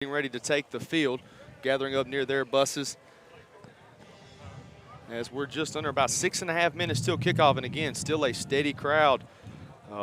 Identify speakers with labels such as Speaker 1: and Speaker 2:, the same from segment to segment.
Speaker 1: ready to take the field, gathering up near their buses. As we're just under about 6.5 minutes till kickoff, and again, still a steady crowd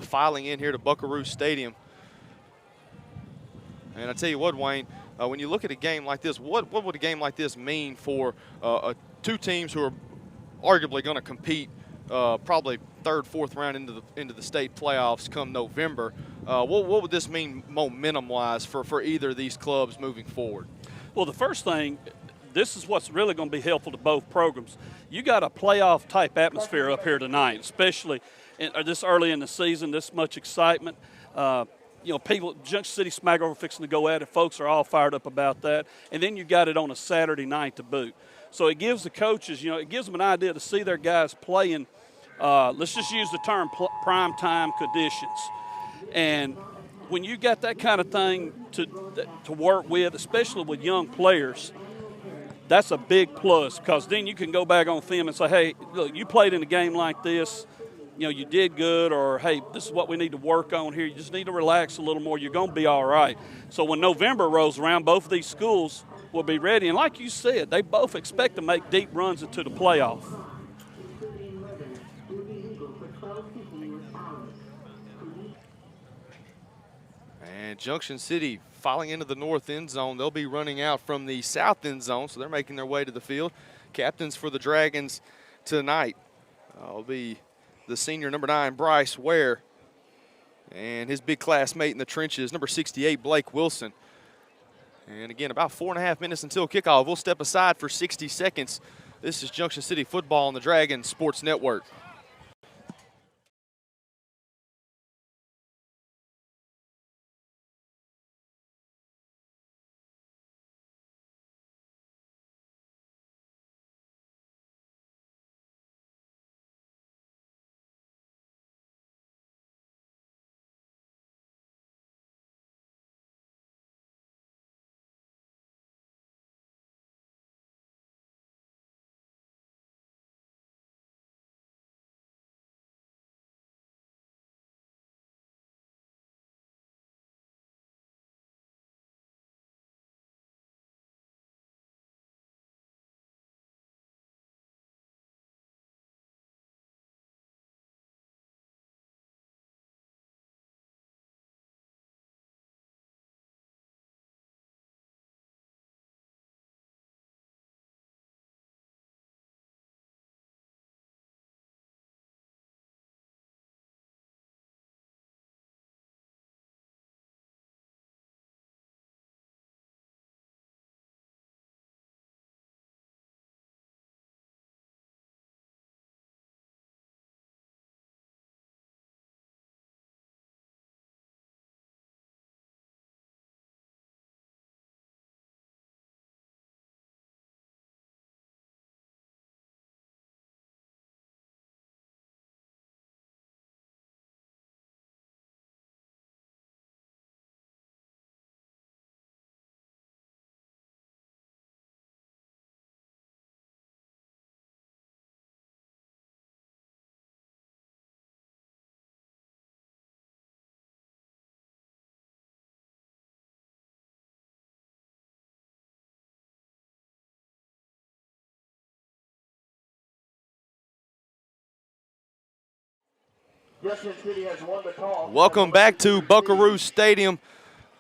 Speaker 1: filing in here to Buckaroo Stadium. And I tell you what, Wayne, when you look at a game like this, what would a game like this mean for two teams who are arguably going to compete probably third, fourth round into the state playoffs come November? What would this mean momentum-wise for either of these clubs moving forward?
Speaker 2: Well, the first thing, this is what's really going to be helpful to both programs. You got a playoff-type atmosphere up here tonight, especially this early in the season, this much excitement. People, Junction City, Smackover fixing to go at it. Folks are all fired up about that. And then you got it on a Saturday night to boot. So it gives the coaches, it gives them an idea to see their guys playing, let's just use the term prime time conditions. And when you got that kind of thing to work with, especially with young players, that's a big plus, because then you can go back on film and say, hey, look, you played in a game like this, you did good, or, hey, this is what we need to work on here. You just need to relax a little more. You're going to be all right. So when November rolls around, both of these schools will be ready. And like you said, they both expect to make deep runs into the playoff.
Speaker 1: And Junction City filing into the north end zone. They'll be running out from the south end zone, so they're making their way to the field. Captains for the Dragons tonight will be the senior number 9, Bryce Ware, and his big classmate in the trenches, number 68, Blake Wilson. And again, about 4.5 minutes until kickoff. We'll step aside for 60 seconds. This is Junction City football on the Dragons Sports Network. Welcome back to Buckaroo Stadium,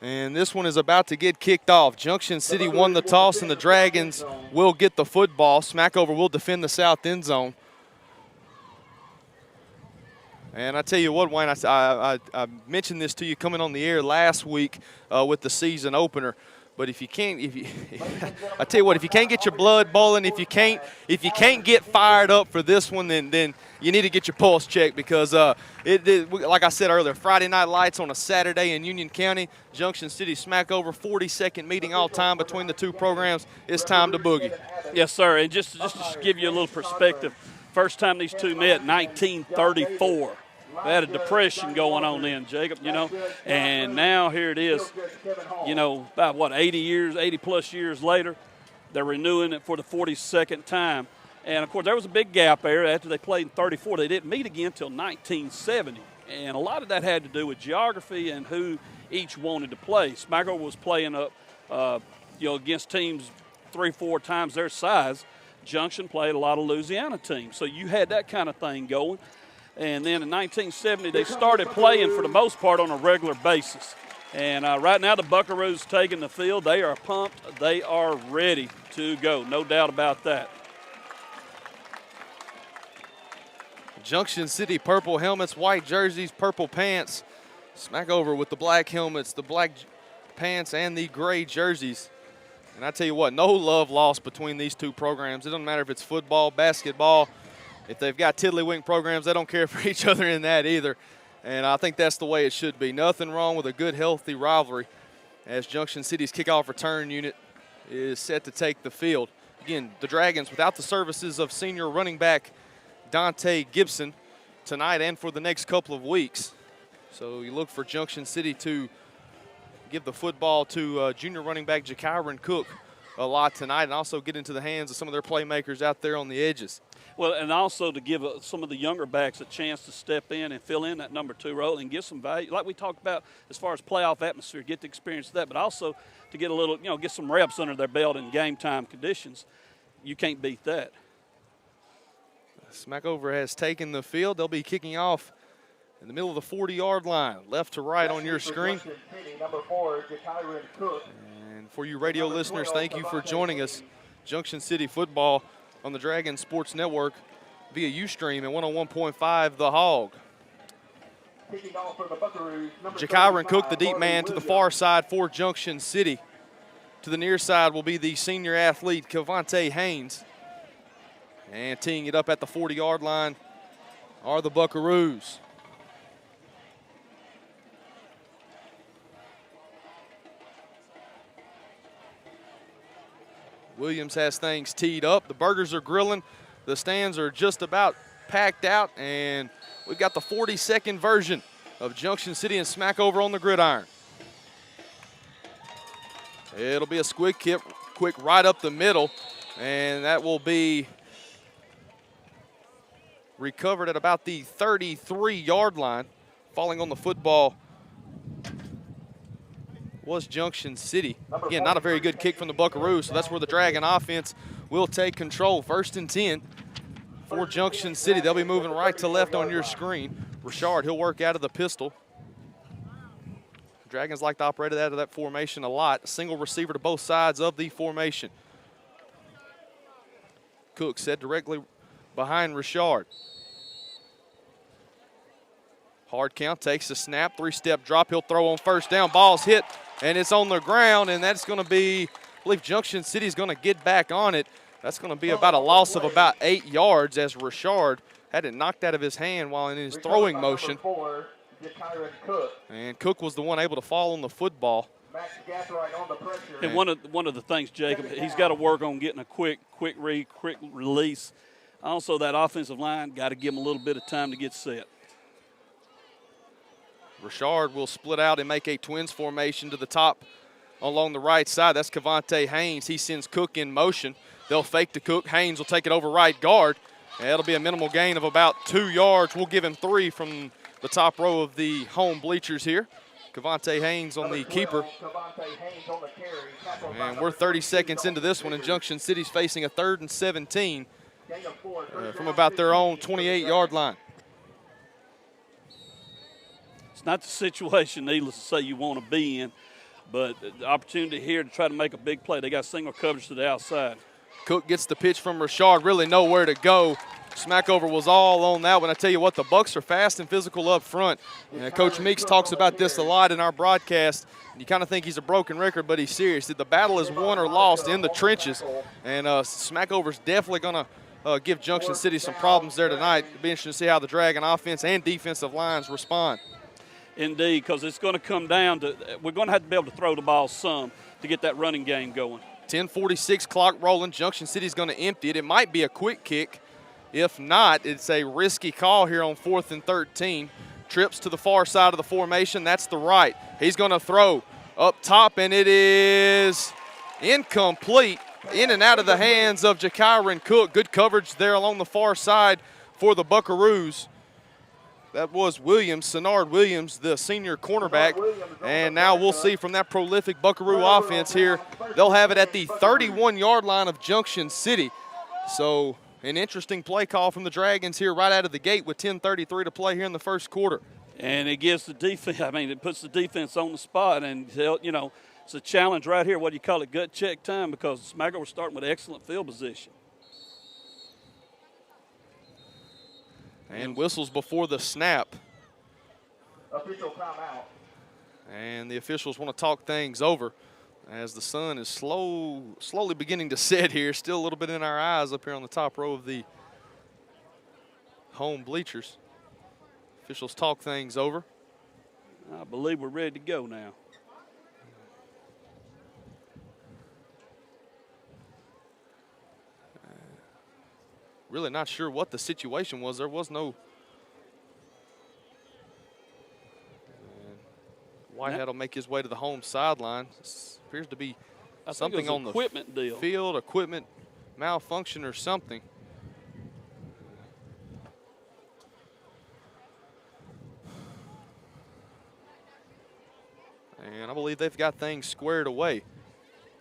Speaker 1: and this one is about to get kicked off. Junction City won the toss, and the Dragons will get the football. Smackover will defend the south end zone. And I tell you what, Wayne, I mentioned this to you coming on the air last week with the season opener. But if you can't, I tell you what, if you can't get your blood boiling, if you can't get fired up for this one, then you need to get your pulse checked, because like I said earlier, Friday night lights on a Saturday in Union County, Junction City Smackover, 42nd meeting all time between the two programs. It's time to boogie.
Speaker 2: Yes, sir. And just to give you a little perspective, first time these two met, 1934. They had a depression going on then, Jacob, and now here it is, about 80 plus years later, they're renewing it for the 42nd time. And, of course, there was a big gap there after they played in 34. They didn't meet again until 1970, and a lot of that had to do with geography and who each wanted to play. Smackover was playing up against teams 3-4 times their size. Junction played a lot of Louisiana teams. So you had that kind of thing going. And then in 1970, they started playing for the most part on a regular basis. And right now the Buckaroos taking the field. They are pumped. They are ready to go. No doubt about that.
Speaker 1: Junction City purple helmets, white jerseys, purple pants. Smackover with the black helmets, the black pants, and the gray jerseys. And I tell you what, no love lost between these two programs. It doesn't matter if it's football, basketball. If they've got tiddlywink programs, they don't care for each other in that either. And I think that's the way it should be. Nothing wrong with a good, healthy rivalry as Junction City's kickoff return unit is set to take the field. Again, the Dragons, without the services of senior running back Dante Gibson tonight and for the next couple of weeks. So you look for Junction City to give the football to junior running back Jakyron Cook a lot tonight and also get into the hands of some of their playmakers out there on the edges.
Speaker 2: Well, and also to give some of the younger backs a chance to step in and fill in that number 2 role and give some value, like we talked about as far as playoff atmosphere, get the experience of that, but also to get a little, get some reps under their belt in game time conditions. You can't beat that.
Speaker 1: Smackover has taken the field. They'll be kicking off in the middle of the 40-yard line, left to right on your screen.
Speaker 3: Number 4, Jakyron Cook.
Speaker 1: And for you radio listeners, thank you for joining us. Junction City football on the Dragon Sports Network via Ustream and 101.5 The Hog. Jakyron Cook, the deep man, to the far side for Junction City. To the near side will be the senior athlete, Cavante Haynes. And teeing it up at the 40-yard line are the Buckaroos. Williams has things teed up. The burgers are grilling. The stands are just about packed out. And we've got the 40-second version of Junction City and Smackover on the gridiron. It'll be a quick right up the middle. And that will be recovered at about the 33-yard line. Falling on the football was Junction City. Again, not a very good kick from the Buckaroos, so that's where the Dragon offense will take control. 1st and 10 for Junction City. They'll be moving right to left on your screen. Richard, he'll work out of the pistol. Dragons like to operate out of that formation a lot. A single receiver to both sides of the formation. Cook set directly behind Richard. Hard count, takes a snap, 3-step drop. He'll throw on 1st down. Ball's hit, and it's on the ground, and that's going to be, I believe Junction City's going to get back on it. That's going to be about a loss of about 8 yards as Richard had it knocked out of his hand while in his throwing motion. And Cook was the one able to fall on the football.
Speaker 2: And one of the things, Jacob, he's got to work on getting a quick read, quick release. Also, that offensive line got to give him a little bit of time to get set.
Speaker 1: Richard will split out and make a twins formation to the top along the right side. That's Cavante Haynes. He sends Cook in motion. They'll fake to Cook. Haynes will take it over right guard. And that'll be a minimal gain of about 2 yards. We'll give him 3 from the top row of the home bleachers here. Cavante Haynes on the keeper. And we're 30 seconds into this one, and Junction City's facing a 3rd and 17 from about their own 28-yard line.
Speaker 2: It's not the situation, needless to say, you want to be in, but the opportunity here to try to make a big play. They got single coverage to the outside.
Speaker 1: Cook gets the pitch from Richard, really nowhere to go. Smackover was all on that one. I tell you what, the Bucks are fast and physical up front. And Coach Meeks talks about this a lot in our broadcast. You kind of think he's a broken record, but he's serious. The battle is won or lost in the trenches, and Smackover's definitely going to give Junction City some problems there tonight. It'll be interesting to see how the Dragon offense and defensive lines respond.
Speaker 2: Indeed, because it's going to come down to we're going to have to be able to throw the ball some to get that running game going.
Speaker 1: 10:46 clock rolling. Junction City's going to empty it. It might be a quick kick. If not, it's a risky call here on 4th and 13. Trips to the far side of the formation. That's the right. He's going to throw up top, and it is incomplete. In and out of the hands of Jakyron Cook. Good coverage there along the far side for the Buckaroos. That was Williams, Sennard Williams, the senior cornerback. And now we'll see from that prolific Buckaroo offense here, they'll have it at the 31-yard line of Junction City. So an interesting play call from the Dragons here right out of the gate with 10:33 to play here in the first quarter.
Speaker 2: And it gives the defense, it puts the defense on the spot. And, it's a challenge right here. What do you call it? Gut check time, because Smackover's starting with excellent field position.
Speaker 1: And whistles before the snap.
Speaker 3: Official timeout.
Speaker 1: And the officials want to talk things over as the sun is slowly beginning to set here. Still a little bit in our eyes up here on the top row of the home bleachers. Officials talk things over.
Speaker 2: I believe we're ready to go now.
Speaker 1: Really not sure what the situation was. There was no. Whitehead will make his way to the home sideline. This appears to be something on the
Speaker 2: equipment deal.
Speaker 1: Field, equipment malfunction or something. And I believe they've got things squared away.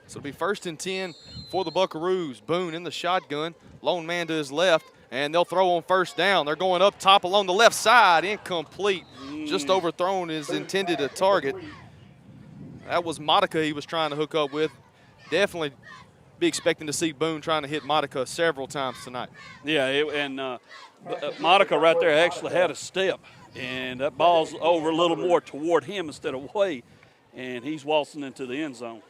Speaker 1: So it'll be 1st and 10 for the Buckaroos. Boone in the shotgun, lone man to his left, and they'll throw on 1st down. They're going up top along the left side, incomplete. Just overthrown his intended a target. That was Monica he was trying to hook up with. Definitely be expecting to see Boone trying to hit Monica several times tonight.
Speaker 2: Yeah, Monica right there actually had a step, and that ball's over a little more toward him instead of away, and he's waltzing into the end zone.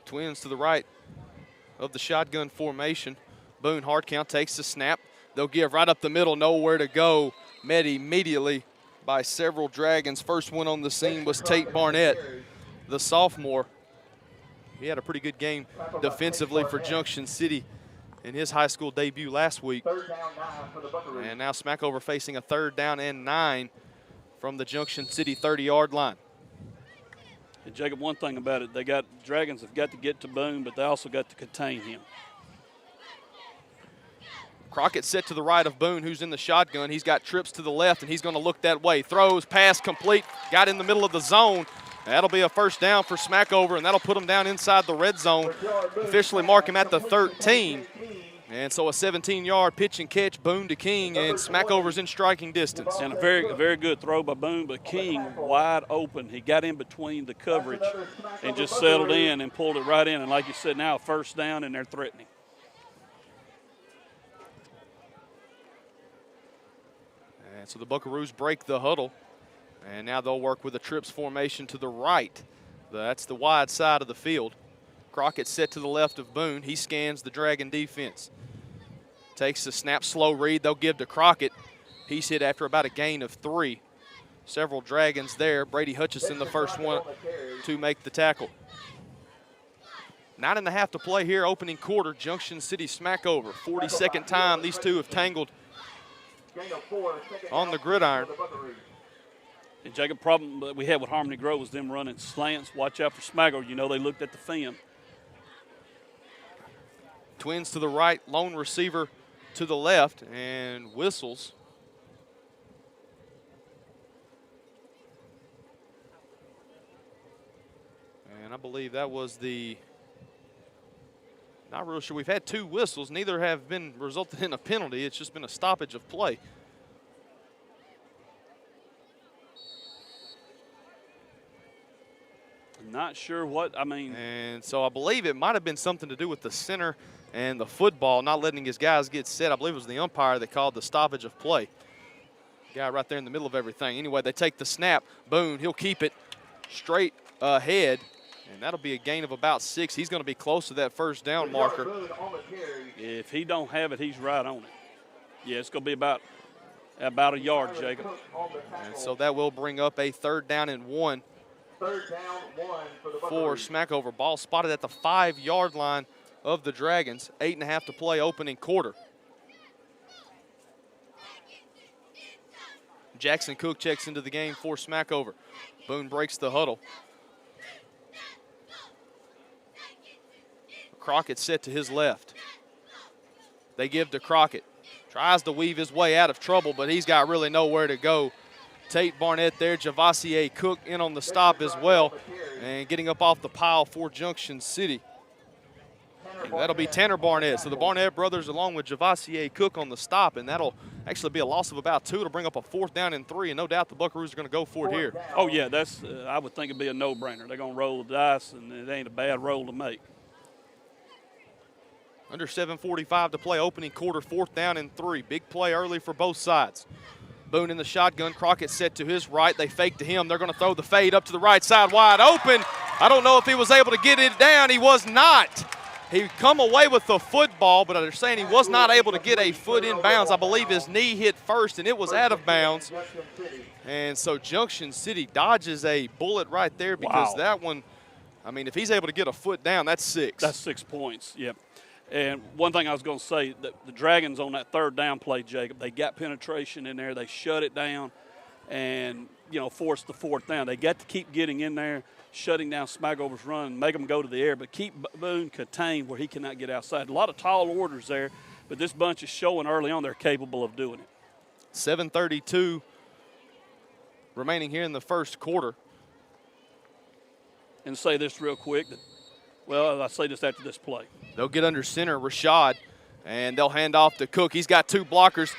Speaker 1: Twins to the right of the shotgun formation. Boone hard count takes the snap. They'll give right up the middle, nowhere to go. Met immediately by several Dragons. First one on the scene was Tate Barnett, the sophomore. He had a pretty good game defensively for Junction City in his high school debut last week. And now Smackover facing a 3rd down and 9 from the Junction City 30-yard line.
Speaker 2: And Jacob, one thing about it, Dragons have got to get to Boone, but they also got to contain him.
Speaker 1: Crockett set to the right of Boone, who's in the shotgun. He's got trips to the left, and he's going to look that way. Throws, pass complete, got in the middle of the zone. That'll be a 1st down for Smackover, and that'll put him down inside the red zone. Officially mark him at the 13. And so a 17-yard pitch and catch, Boone to King, and Smackover's in striking distance.
Speaker 2: And a very good throw by Boone, but King wide open. He got in between the coverage and just settled in and pulled it right in. And like you said, now a 1st down, and they're threatening.
Speaker 1: And so the Buckaroos break the huddle, and now they'll work with a trips formation to the right. That's the wide side of the field. Crockett set to the left of Boone. He scans the Dragon defense. Takes the snap, slow read. They'll give to Crockett. He's hit after about a gain of 3. Several Dragons there. Brady Hutchison, the first one to make the tackle. 9.5 to play here, opening quarter. Junction City Smackover. 42nd time these two have tangled on the gridiron.
Speaker 2: And Jacob, problem that we had with Harmony Grove was them running slants. Watch out for Smackover. They looked at the film.
Speaker 1: Twins to the right, lone receiver to the left, and whistles. And I believe that was not real sure. We've had 2 whistles. Neither have been resulted in a penalty. It's just been a stoppage of play.
Speaker 2: Not sure
Speaker 1: And so I believe it might have been something to do with the center and the football, not letting his guys get set. I believe it was the umpire that called the stoppage of play. Guy right there in the middle of everything. Anyway, they take the snap. Boone, he'll keep it straight ahead, and that'll be a gain of about 6. He's going to be close to that 1st down marker.
Speaker 2: If he don't have it, he's right on it. Yeah, it's going to be about a yard, Jacob.
Speaker 1: And so that will bring up a 3rd down and 1.
Speaker 3: 3rd down, 1
Speaker 1: for Smackover. Ball spotted at the 5-yard line of the Dragons. 8.5 to play, opening quarter. Jackson Cook checks into the game for Smackover. Boone breaks the huddle. Crockett set to his left. They give to Crockett. Tries to weave his way out of trouble, but he's got really nowhere to go. Tate Barnett there, Javassier Cook in on the stop as well, and getting up off the pile for Junction City. That'll be Tanner Barnett. So the Barnett brothers along with Javassier Cook on the stop, and that'll actually be a loss of about 2 to bring up a 4th down and 3, and no doubt the Buckaroos are going to go for it here.
Speaker 2: Oh, yeah, that's I would think it'd be a no-brainer. They're going to roll the dice, and it ain't a bad roll to make.
Speaker 1: Under 7:45 to play, opening quarter, 4th down and 3. Big play early for both sides. Boone in the shotgun. Crockett set to his right. They fake to him. They're going to throw the fade up to the right side wide open. I don't know if he was able to get it down. He was not. He come away with the football, but they're saying he was not able to get a foot in bounds. I believe his knee hit first, and it was out of bounds. And so Junction City dodges a bullet right there because that one, I mean, if he's able to get a foot down, that's 6.
Speaker 2: That's 6 points, yep. And one thing I was going to say, the Dragons on that 3rd down play, Jacob, they got penetration in there. They shut it down and, you know, forced the 4th down. They got to keep getting in there, shutting down Smackover's run, make them go to the air, but keep Boone contained where he cannot get outside. A lot of tall orders there, but this bunch is showing early on they're capable of doing it.
Speaker 1: 7:32 remaining here in the first quarter.
Speaker 2: And say this real quick. Well, I'll say this after this play.
Speaker 1: They'll get under center, Rashad, and they'll hand off to Cook. He's got 2 blockers.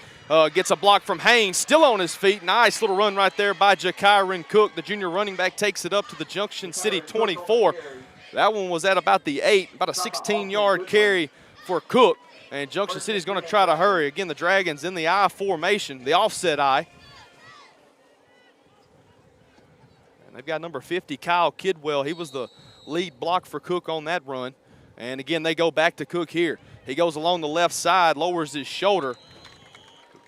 Speaker 1: Gets a block from Haynes, still on his feet. Nice little run right there by Jakyron Cook. The junior running back takes it up to the Junction City 24. That one was at about the 8, about a 16-yard carry for Cook. And Junction City's going to try to hurry. Again, the Dragons in the I formation, the offset I. And they've got number 50, Kyle Kidwell. He was the lead block for Cook on that run. And again, they go back to Cook here. He goes along the left side, lowers his shoulder.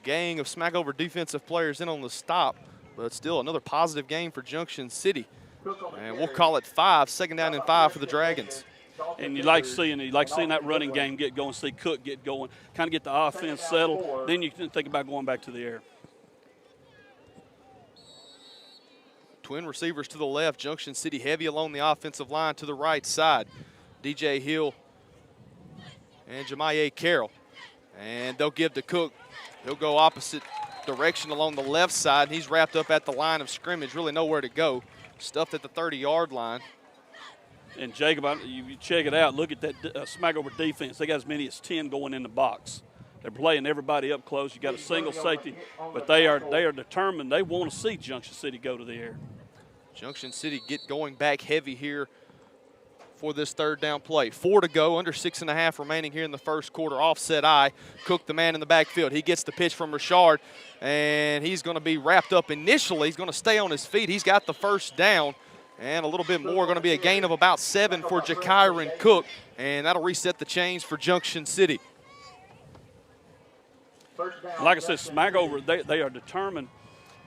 Speaker 1: Gang of Smackover defensive players in on the stop, but still another positive game for Junction City. And we'll call it 5, 2nd down and 5 for the Dragons.
Speaker 2: And you like seeing that running game get going, see Cook get going, kind of get the offense settled. Then you can think about going back to the air.
Speaker 1: Twin receivers to the left, Junction City heavy along the offensive line to the right side. DJ Hill and Jemiah Carroll. And they'll give to Cook. He'll go opposite direction along the left side. He's wrapped up at the line of scrimmage, really nowhere to go. Stuffed at the 30-yard line.
Speaker 2: And Jacob, you check it out. Look at that Smackover defense. They got as many as 10 going in the box. They're playing everybody up close. You got a single safety, but they are determined. They want to see Junction City go to the air.
Speaker 1: Junction City get going back heavy here for this 3rd down play. 4 to go, under 6.5 remaining here in the first quarter. Offset I. Cook, the man in the backfield. He gets the pitch from Richard, and he's going to be wrapped up initially. He's going to stay on his feet. He's got the 1st down, and a little bit more. Going to be a gain of about 7 for Jakyron Cook, and that'll reset the chains for Junction City.
Speaker 2: Like I said, Smackover, they are determined.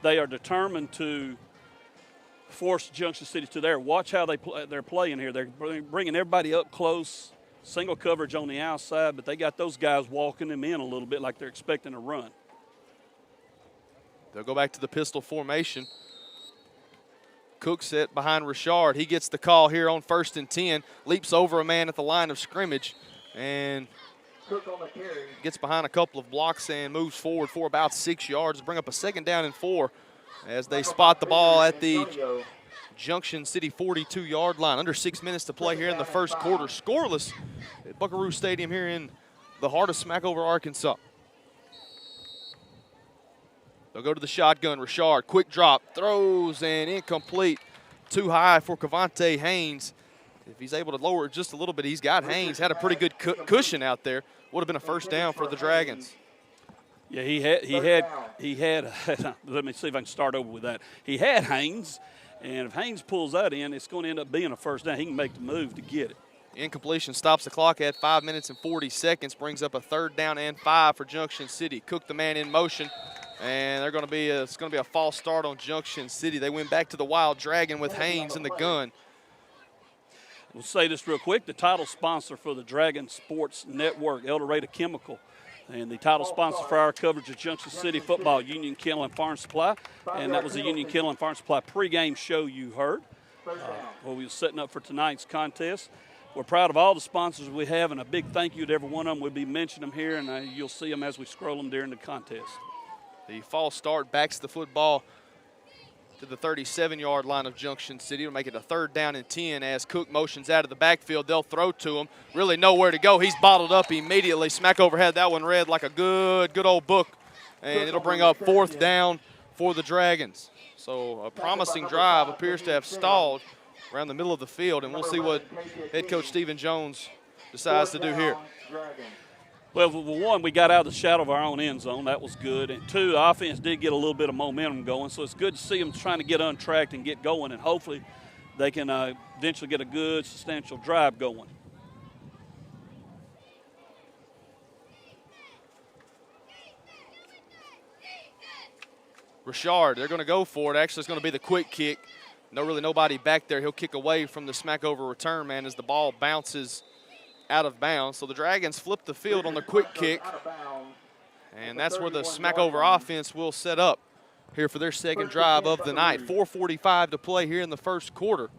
Speaker 2: They are determined to force Junction City to there. Watch how they're playing here. They're bringing everybody up close, single coverage on the outside, but they got those guys walking them in a little bit like they're expecting a run.
Speaker 1: They'll go back to the pistol formation. Cook set behind Richard. He gets the call here on 1st and 10, leaps over a man at the line of scrimmage, and gets behind a couple of blocks and moves forward for about 6 yards to bring up a 2nd down and 4. As they spot the ball at the Junction City 42-yard line. Under 6 minutes to play here in the first quarter. Scoreless at Buckaroo Stadium here in the heart of Smackover, Arkansas. They'll go to the shotgun. Richard, quick drop, throws, and incomplete. Too high for Cavante Haynes. If he's able to lower it just a little bit, he's got Haynes. Had a pretty good cushion out there. Would have been a 1st down for the Dragons.
Speaker 2: Yeah, he had. Let me see if I can start over with that. He had Haynes, and if Haynes pulls that in, it's going to end up being a 1st down. He can make the move to get it.
Speaker 1: Incompletion stops the clock at 5 minutes and 40 seconds, brings up a 3rd down and 5 for Junction City. Cook, the man in motion, and it's going to be a false start on Junction City. They went back to the Wild Dragon with Haynes in the gun.
Speaker 2: We'll say this real quick. The title sponsor for the Dragon Sports Network, El Dorado Chemical. And the title sponsor for our coverage of Junction City football, Union Kennel and Farm Supply. And that was the Union Kennel and Farm Supply pregame show you heard. Where we were setting up for tonight's contest. we're proud of all the sponsors we have, and a big thank you to every one of them. We'll be mentioning them here, and you'll see them as we scroll them during the contest.
Speaker 1: The false start backs the football to the 37-yard line of Junction City. It'll make it a 3rd down and 10 as Cook motions out of the backfield. They'll throw to him. Really nowhere to go. He's bottled up immediately. Smackover had that one read like a good old book. And it'll bring up 4th down for the Dragons. So a promising drive appears to have stalled around the middle of the field, and we'll see what head coach Stephen Jones decides to do here.
Speaker 2: Well, one, we got out of the shadow of our own end zone. That was good. And 2, the offense did get a little bit of momentum going, so it's good to see them trying to get untracked and get going, and hopefully they can eventually get a good, substantial drive going.
Speaker 1: Richard, they're going to go for it. Actually, it's going to be the quick kick. Nobody back there. He'll kick away from the Smackover return man as the ball bounces out of bounds. So the Dragons flip the field on the quick kick, and that's where the Smackover offense will set up here for their 2nd drive of the night. 4:45 to play here in the 1st quarter.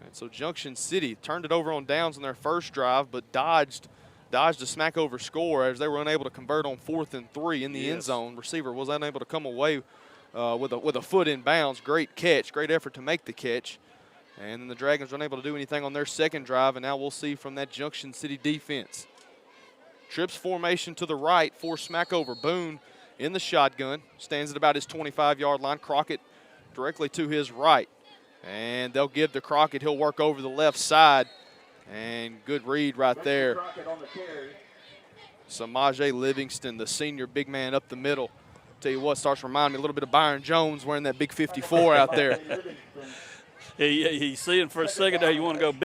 Speaker 1: And so Junction City turned it over on downs on their 1st drive, but dodged a Smackover score as they were unable to convert on 4th and 3 in the end zone. Receiver was unable to come away with a foot in bounds. Great catch, great effort to make the catch. And then the Dragons were unable to do anything on their 2nd drive, and now we'll see from that Junction City defense. Trips formation to the right for Smackover. Boone in the shotgun, stands at about his 25-yard line. Crockett directly to his right. And they'll give to Crockett. He'll work over the left side. And good read right there. Samaje Livingston, the senior big man up the middle. Tell you what, starts reminding me a little bit of Byron Jones wearing that big 54 out there.
Speaker 2: He's seeing for a second there, you want to go